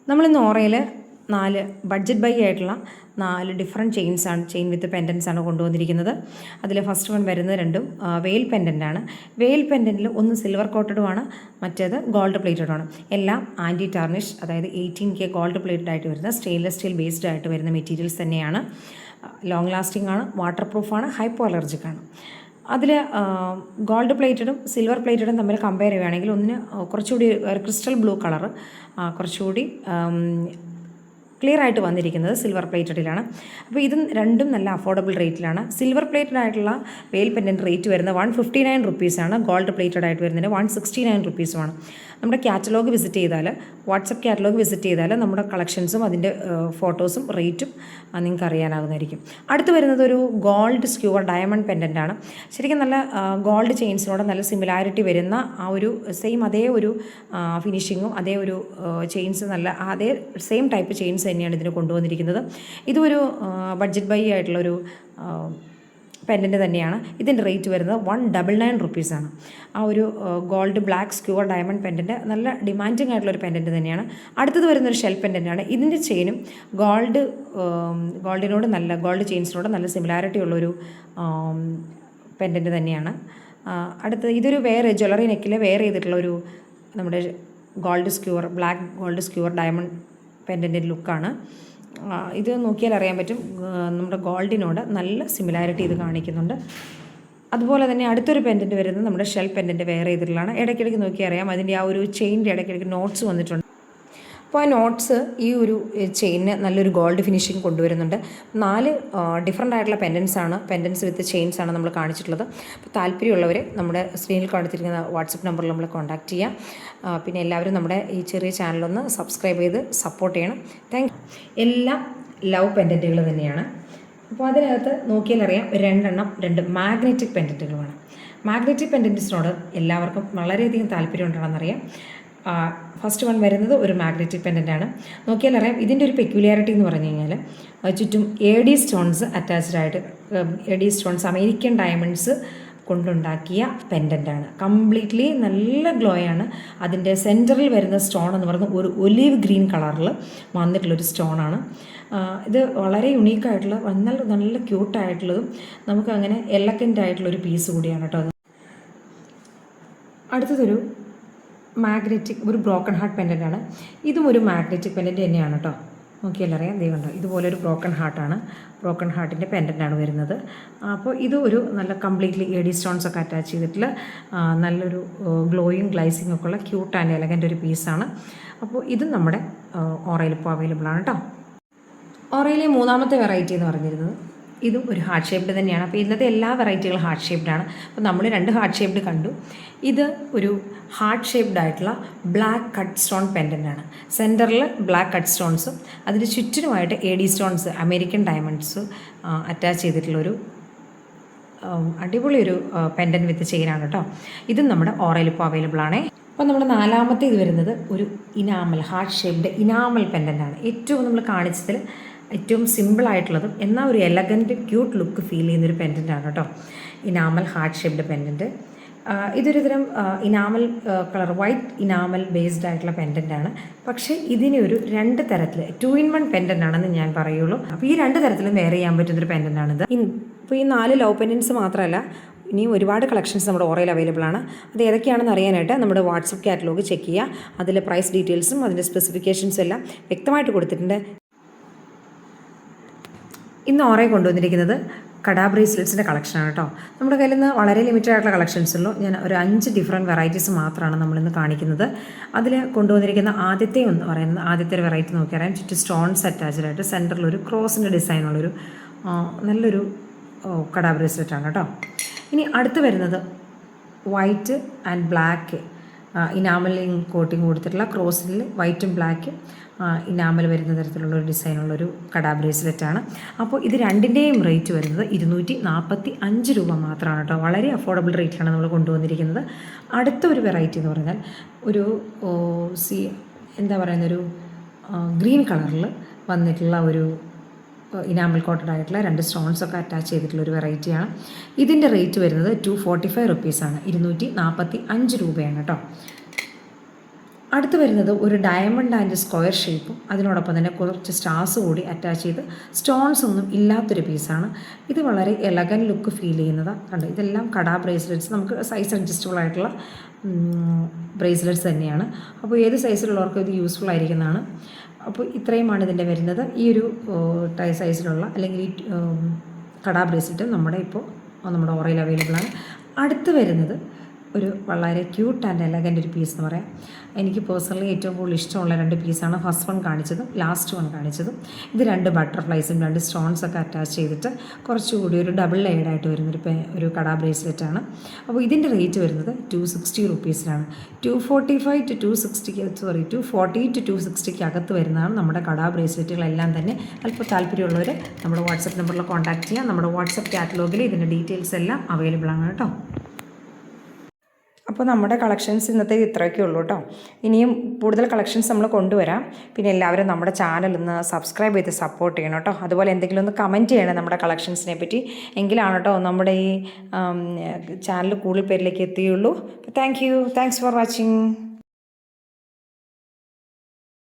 നമ്മളിന്ന് ഓറയിൽ 4 budget by ആയിട്ടുള്ള 4 different chain വിത്ത് പെൻഡൻസാണ് കൊണ്ടുവന്നിരിക്കുന്നത്. അതിൽ ഫസ്റ്റ് വൺ വരുന്നത് രണ്ടും വെയിൽ പെൻഡൻ്റാണ്. വെയിൽ പെൻഡൻറ്റിൽ ഒന്ന് സിൽവർ കോട്ടഡുമാണ്, മറ്റേത് ഗോൾഡ് പ്ലേറ്റഡുമാണ്. എല്ലാം ആൻറ്റി ടാർണിഷ്, അതായത് 18K ഗോൾഡ് പ്ലേറ്റഡ് ആയിട്ട് വരുന്ന സ്റ്റെയിൻലെസ് സ്റ്റീൽ ബേസ്ഡ് ആയിട്ട് വരുന്ന മെറ്റീരിയൽസ് തന്നെയാണ്. ലോങ് ലാസ്റ്റിംഗ് ആണ്, വാട്ടർ പ്രൂഫാണ്, ഹൈപ്പോ അലർജിക് ആണ്. അതിൽ ഗോൾഡ് പ്ലേറ്റഡും സിൽവർ പ്ലേറ്റഡും തമ്മിൽ കമ്പയർ ചെയ്യുകയാണെങ്കിൽ ഒന്നിന് കുറച്ചുകൂടി ക്രിസ്റ്റൽ ബ്ലൂ കളറ് കുറച്ചുകൂടി ക്ലിയർ ആയിട്ട് വന്നിരിക്കുന്നത് സിൽവർ പ്ലേറ്റഡിലാണ്. അപ്പോൾ ഇതും രണ്ടും നല്ല അഫോർഡബിൾ റേറ്റിലാണ്. സിൽവർ പ്ലേറ്റഡ് ആയിട്ടുള്ള വെയിൽ പെൻഡൻറ്റ് റേറ്റ് വരുന്നത് 159 റുപ്പീസാണ്. ഗോൾഡ് പ്ലേറ്റഡ് ആയിട്ട് വരുന്നതിന് 169 റുപ്പീസുമാണ്. നമ്മുടെ കാറ്റലോഗ് വിസിറ്റ് ചെയ്താൽ, വാട്സപ്പ് കാറ്റലോഗ് വിസിറ്റ് ചെയ്താൽ നമ്മുടെ കളക്ഷൻസും അതിൻ്റെ ഫോട്ടോസും റേറ്റും നിങ്ങൾക്ക് അറിയാനാകുന്നതായിരിക്കും. അടുത്ത് വരുന്നത് ഒരു ഗോൾഡ് സ്ക്യൂവർ ഡയമണ്ട് പെൻഡൻ്റാണ്. ശരിക്കും നല്ല ഗോൾഡ് ചെയിൻസിനോട് നല്ല സിമിലാരിറ്റി വരുന്ന ആ ഒരു സെയിം അതേ ഒരു ഫിനിഷിങ്ങും അതേ ഒരു ചെയിൻസ് നല്ല അതേ സെയിം ടൈപ്പ് ചെയിൻസ് തന്നെയാണ് ഇതിന് കൊണ്ടുവന്നിരിക്കുന്നത്. ഇതൊരു ബഡ്ജറ്റ് ബൈ ആയിട്ടുള്ളൊരു പെൻഡൻറ്റ് തന്നെയാണ്. ഇതിൻ്റെ റേറ്റ് വരുന്നത് 199 റുപ്പീസാണ്. ആ ഒരു gold black skewer diamond pendant നല്ല ഡിമാൻഡിങ് ആയിട്ടുള്ളൊരു പെൻഡൻറ്റ് തന്നെയാണ്. അടുത്തത് വരുന്നൊരു ഷെൽ പെൻഡൻ്റാണ്. ഇതിൻ്റെ ചെയിനും ഗോൾഡിനോട് നല്ല ഗോൾഡ് ചെയിൻസിനോട് നല്ല സിമിലാരിറ്റി ഉള്ളൊരു പെൻഡൻറ്റ് തന്നെയാണ്. അടുത്തത് ഇതൊരു വേറെ ജ്വല്ലറി നെക്കിൽ വെയർ ചെയ്തിട്ടുള്ളൊരു നമ്മുടെ ബ്ലാക്ക് ഗോൾഡ് സ്ക്യൂവർ ഡയമണ്ട് പെൻഡൻറ്റിൻ്റെ ലുക്കാണ്. ഇത് നോക്കിയാൽ അറിയാൻ പറ്റും നമ്മുടെ ഗോൾഡിനോട് നല്ല സിമിലാരിറ്റി ഇത് കാണിക്കുന്നുണ്ട്. അതുപോലെ തന്നെ അടുത്തൊരു പെൻഡൻറ്റ് വരുന്നത് നമ്മുടെ ഷെൽ പെൻഡൻറ്റ് വെയർ ചെയ്തിട്ടുള്ളതാണ്. ഇടയ്ക്കിടയ്ക്ക് നോക്കിയാൽ അറിയാം അതിൻ്റെ ആ ഒരു ചെയിൻ്റെ ഇടയ്ക്കിടയ്ക്ക് നോട്ട്സ് വന്നിട്ടുണ്ട്. അപ്പോൾ ആ നോട്ട്സ് ഈ ഒരു ചെയിനിന് നല്ലൊരു ഗോൾഡ് ഫിനിഷിങ് കൊണ്ടുവരുന്നുണ്ട്. 4 ഡിഫറെൻ്റ് ആയിട്ടുള്ള പെൻഡൻസ് വിത്ത് ചെയിൻസാണ് നമ്മൾ കാണിച്ചിട്ടുള്ളത്. അപ്പോൾ താല്പര്യമുള്ളവർ നമ്മുടെ സ്ക്രീനിൽ കാണിച്ചിരിക്കുന്ന വാട്സപ്പ് നമ്പറിൽ നമ്മൾ കോൺടാക്റ്റ് ചെയ്യാം. പിന്നെ എല്ലാവരും നമ്മുടെ ഈ ചെറിയ ചാനലൊന്ന് സബ്സ്ക്രൈബ് ചെയ്ത് സപ്പോർട്ട് ചെയ്യണം. Thank you. എല്ലാം ലവ് പെൻഡൻറ്റുകൾ തന്നെയാണ്. അപ്പോൾ അതിനകത്ത് നോക്കിയാൽ അറിയാം 2 മാഗ്നറ്റിക് പെൻഡൻറ്റുകളുമാണ്. മാഗ്നറ്റിക് പെൻഡൻറ്റ്സിനോട് എല്ലാവർക്കും വളരെയധികം താല്പര്യം ഉണ്ടെന്നറിയാം. ഫസ്റ്റ് വൺ വരുന്നത് ഒരു മാഗ്നറ്റിക് പെൻഡൻ്റാണ്. നോക്കിയാൽ അറിയാം ഇതിൻ്റെ ഒരു പെക്യുലാരിറ്റി എന്ന് പറഞ്ഞു കഴിഞ്ഞാൽ ചുറ്റും AD സ്റ്റോൺസ് അറ്റാച്ച്ഡ് ആയിട്ട്, AD സ്റ്റോൺസ് അമേരിക്കൻ ഡയമണ്ട്സ് കൊണ്ടുണ്ടാക്കിയ പെൻഡൻ്റാണ്. കംപ്ലീറ്റ്ലി നല്ല ഗ്ലോയാണ്. അതിൻ്റെ സെൻറ്ററിൽ വരുന്ന സ്റ്റോൺ എന്ന് പറയുന്നത് ഒരു ഒലീവ് ഗ്രീൻ കളറിൽ വന്നിട്ടുള്ളൊരു സ്റ്റോണാണ്. ഇത് വളരെ യുണീക്കായിട്ടുള്ള നല്ല ക്യൂട്ടായിട്ടുള്ളതും നമുക്ക് അങ്ങനെ എലഗൻ്റ് ആയിട്ടുള്ളൊരു പീസ് കൂടിയാണ് കേട്ടോ അത്. അടുത്തതൊരു ഒരു ബ്രോക്കൺ ഹാർട്ട് പെൻഡൻ്റാണ്. ഇതും ഒരു മാഗ്നറ്റിക് പെൻഡൻറ്റ് തന്നെയാണ് കേട്ടോ. നോക്കിയാൽ അറിയാം, കണ്ടോ, ഇതുപോലൊരു ബ്രോക്കൺ ഹാർട്ടിൻ്റെ പെൻഡൻ്റാണ് വരുന്നത്. അപ്പോൾ ഇത് ഒരു നല്ല കംപ്ലീറ്റ്ലി AD സ്റ്റോൺസ് ഒക്കെ അറ്റാച്ച് ചെയ്തിട്ടുള്ള നല്ലൊരു ഗ്ലോയിങ് ഗ്ലൈസിങ് ഒക്കെ ഉള്ള ക്യൂട്ട് ആൻഡ് എലഗൻ്റ് ഒരു പീസാണ്. അപ്പോൾ ഇതും നമ്മുടെ ഓറയിൽ ഇപ്പോൾ അവൈലബിൾ ആണ് കേട്ടോ. ഓറയിലെ 3ാമത്തെ വെറൈറ്റി എന്ന് പറഞ്ഞിരുന്നത് ഇതും ഒരു ഹാർട്ട് ഷേപ്ഡ് തന്നെയാണ്. അപ്പോൾ ഇന്നത്തെ എല്ലാ വെറൈറ്റികളും ഹാർട്ട് ഷേപ്ഡാണ്. അപ്പോൾ നമ്മൾ 2 ഹാർട്ട് ഷേപ്ഡ് കണ്ടു. ഇത് ഒരു ഹാർട്ട് ഷേപ്ഡ് ആയിട്ടുള്ള ബ്ലാക്ക് കട്ട് സ്റ്റോൺ പെൻഡൻ്റാണ്. സെൻറ്ററിൽ ബ്ലാക്ക് കട്ട് സ്റ്റോൺസും അതിന് ചുറ്റിനുമായിട്ട് AD stones American diamonds attach ചെയ്തിട്ടുള്ളൊരു അടിപൊളി ഒരു പെൻഡൻറ്റ് വിത്ത് ചെയിനാണ് കേട്ടോ. ഇതും നമ്മുടെ ഓറയിൽ ഇപ്പോൾ അവൈലബിൾ ആണേ. അപ്പോൾ നമ്മുടെ 4ാമത്തെ ഇത് വരുന്നത് ഒരു ഹാർട്ട് ഷേപ്ഡ് ഇനാമൽ പെൻഡൻ്റാണ്. ഏറ്റവും നമ്മൾ കാണിച്ചതിൽ ഏറ്റവും സിമ്പിളായിട്ടുള്ളതും എന്നാൽ ഒരു എലഗൻറ്റ് ക്യൂട്ട് ലുക്ക് ഫീൽ ചെയ്യുന്നൊരു പെൻഡൻ്റാണ് കേട്ടോ. Enamel heart shaped pendant. ഇതൊരു തരം enamel colour white enamel based ആയിട്ടുള്ള പെൻഡൻ്റാണ്. പക്ഷേ ഇതിനെ ഒരു 2 തരത്തിൽ 2 in 1 പെൻഡൻ്റ് ആണെന്ന് ഞാൻ പറയുള്ളൂ. അപ്പോൾ ഈ 2 തരത്തിലും വെയർ ചെയ്യാൻ പറ്റുന്നൊരു പെൻഡൻ്റാണിത്. ഇപ്പോൾ ഈ 4 ലവ് പെൻഡൻറ്റ്സ് മാത്രമല്ല, ഇനിയും ഒരുപാട് കളക്ഷൻസ് നമ്മുടെ ഓറയിൽ അവൈലബിൾ ആണ്. അത് ഏതൊക്കെയാണെന്ന് അറിയാനായിട്ട് നമ്മുടെ വാട്സപ്പ് കാറ്റലോഗ് ചെക്ക് ചെയ്യുക. അതിലെ പ്രൈസ് ഡീറ്റെയിൽസും അതിൻ്റെ സ്പെസിഫിക്കേഷൻസും എല്ലാം വ്യക്തമായിട്ട് കൊടുത്തിട്ടുണ്ട്. ഇന്ന് ഓറയിൽ കൊണ്ടുവന്നിരിക്കുന്നത് കടാ ബ്രേസ്ലെറ്റ്സിൻ്റെ കളക്ഷനാണ് കേട്ടോ. നമ്മുടെ കയ്യിൽ നിന്ന് വളരെ ലിമിറ്റഡ് ആയിട്ടുള്ള കളക്ഷൻസ് ഉള്ളൂ. ഞാൻ ഒരു 5 ഡിഫറെൻറ്റ് വെറൈറ്റീസ് മാത്രമാണ് നമ്മളിന്ന് കാണിക്കുന്നത്. അതിൽ കൊണ്ടുവന്നിരിക്കുന്ന ആദ്യത്തെ വെറൈറ്റി നോക്കിയാൽ ചുറ്റും സ്റ്റോൺസ് അറ്റാച്ച്ഡ് ആയിട്ട് സെൻറ്ററിലൊരു ക്രോസിൻ്റെ ഡിസൈനുള്ളൊരു നല്ലൊരു കടാ ബ്രേസ്ലെറ്റാണ് കേട്ടോ. ഇനി അടുത്ത് വരുന്നത് വൈറ്റ് ആൻഡ് ബ്ലാക്ക് ഇനാമലിങ് കോട്ടിങ് കൊടുത്തിട്ടുള്ള ക്രോസിൽ വൈറ്റും ബ്ലാക്കും ഇനാമൽ വരുന്ന തരത്തിലുള്ള ഒരു ഡിസൈനുള്ളൊരു കടാ ബ്രേസ്ലെറ്റാണ്. അപ്പോൾ ഇത് രണ്ടിൻ്റെയും റേറ്റ് വരുന്നത് 245 രൂപ മാത്രമാണ് കേട്ടോ. വളരെ അഫോർഡബിൾ റേറ്റിലാണ് നമ്മൾ കൊണ്ടുവന്നിരിക്കുന്നത്. അടുത്ത ഒരു വെറൈറ്റി എന്ന് പറഞ്ഞാൽ ഒരു ഒരു ഗ്രീൻ കളറിൽ വന്നിട്ടുള്ള ഒരു ഇനാമൽ കോട്ടഡ് ആയിട്ടുള്ള 2 സ്റ്റോൺസൊക്കെ അറ്റാച്ച് ചെയ്തിട്ടുള്ള ഒരു വെറൈറ്റിയാണ്. ഇതിൻ്റെ റേറ്റ് വരുന്നത് 245 റുപ്പീസാണ്. 245 രൂപയാണ് കേട്ടോ. അടുത്ത് വരുന്നത് ഒരു ഡയമണ്ട് ആൻഡ് സ്ക്വയർ ഷേപ്പും അതിനോടൊപ്പം തന്നെ കുറച്ച് സ്റ്റാർസ് കൂടി അറ്റാച്ച് ചെയ്ത് സ്റ്റോൺസ് ഒന്നും ഇല്ലാത്തൊരു പീസാണ്. ഇത് വളരെ എലഗൻ ലുക്ക് ഫീൽ ചെയ്യുന്നതാണ്. കണ്ട് ഇതെല്ലാം കടാ ബ്രേസ്ലെറ്റ്സ്, നമുക്ക് സൈസ് അഡ്ജസ്റ്റബിൾ ആയിട്ടുള്ള ബ്രേസ്ലെറ്റ്സ് തന്നെയാണ്. അപ്പോൾ ഏത് സൈസിലുള്ളവർക്കും ഇത് യൂസ്ഫുൾ ആയിരിക്കുന്നതാണ്. അപ്പോൾ ഇത്രയുമാണ് ഇതിൻ്റെ വരുന്നത്. ഈ ഒരു സൈസിലുള്ള അല്ലെങ്കിൽ ഈ കടാ ബ്രേസ്ലെറ്റ് നമ്മുടെ ഓറയിൽ അവൈലബിൾ ആണ്. അടുത്ത് വരുന്നത് ഒരു വളരെ ക്യൂട്ട് ആൻഡ് എലഗൻ്റ് ഒരു പീസ് എന്ന് പറയാം. എനിക്ക് പേഴ്സണലി ഏറ്റവും കൂടുതൽ ഇഷ്ടമുള്ള 2 പീസാണ് ഫസ്റ്റ് വൺ കാണിച്ചതും ലാസ്റ്റ് വൺ കാണിച്ചതും. ഇത് 2 ബട്ടർഫ്ലൈസും 2 സ്റ്റോൺസൊക്കെ അറ്റാച്ച് ചെയ്തിട്ട് കുറച്ചുകൂടി ഒരു ഡബിൾ ലെയർഡായിട്ട് വരുന്നൊരു കടാ ബ്രേസ്ലെറ്റാണ്. അപ്പോൾ ഇതിൻ്റെ റേറ്റ് വരുന്നത് 260 റുപ്പീസിലാണ്. 240 to 260 അകത്ത് വരുന്നതാണ് നമ്മുടെ കടാ ബ്രേസ്ലെറ്റുകളെല്ലാം തന്നെ. അല്പം താല്പര്യമുള്ളവർ നമ്മുടെ വാട്സപ്പ് നമ്പറിൽ കോൺടാക്റ്റ് ചെയ്യാം. നമ്മുടെ വാട്സപ്പ് കാറ്റലോഗിൽ ഇതിൻ്റെ ഡീറ്റെയിൽസ് എല്ലാം അവൈലബിൾ ആണ് കേട്ടോ. അപ്പോൾ നമ്മുടെ കളക്ഷൻസ് ഇന്നത്തെ ഇത്രയൊക്കെ ഉള്ളൂ കേട്ടോ. ഇനിയും കൂടുതൽ കളക്ഷൻസ് നമ്മൾ കൊണ്ടുവരാം. പിന്നെ എല്ലാവരും നമ്മുടെ ചാനൽ ഒന്ന് സബ്സ്ക്രൈബ് ചെയ്ത് സപ്പോർട്ട് ചെയ്യണം കേട്ടോ. അതുപോലെ എന്തെങ്കിലും ഒന്ന് കമൻറ്റ് ചെയ്യണം നമ്മുടെ കളക്ഷൻസിനെ പറ്റി. എങ്കിലാണ് കേട്ടോ നമ്മുടെ ഈ ചാനൽ കൂടുതൽ പേരിലേക്ക് എത്തുകയുള്ളൂ. Thanks for watching.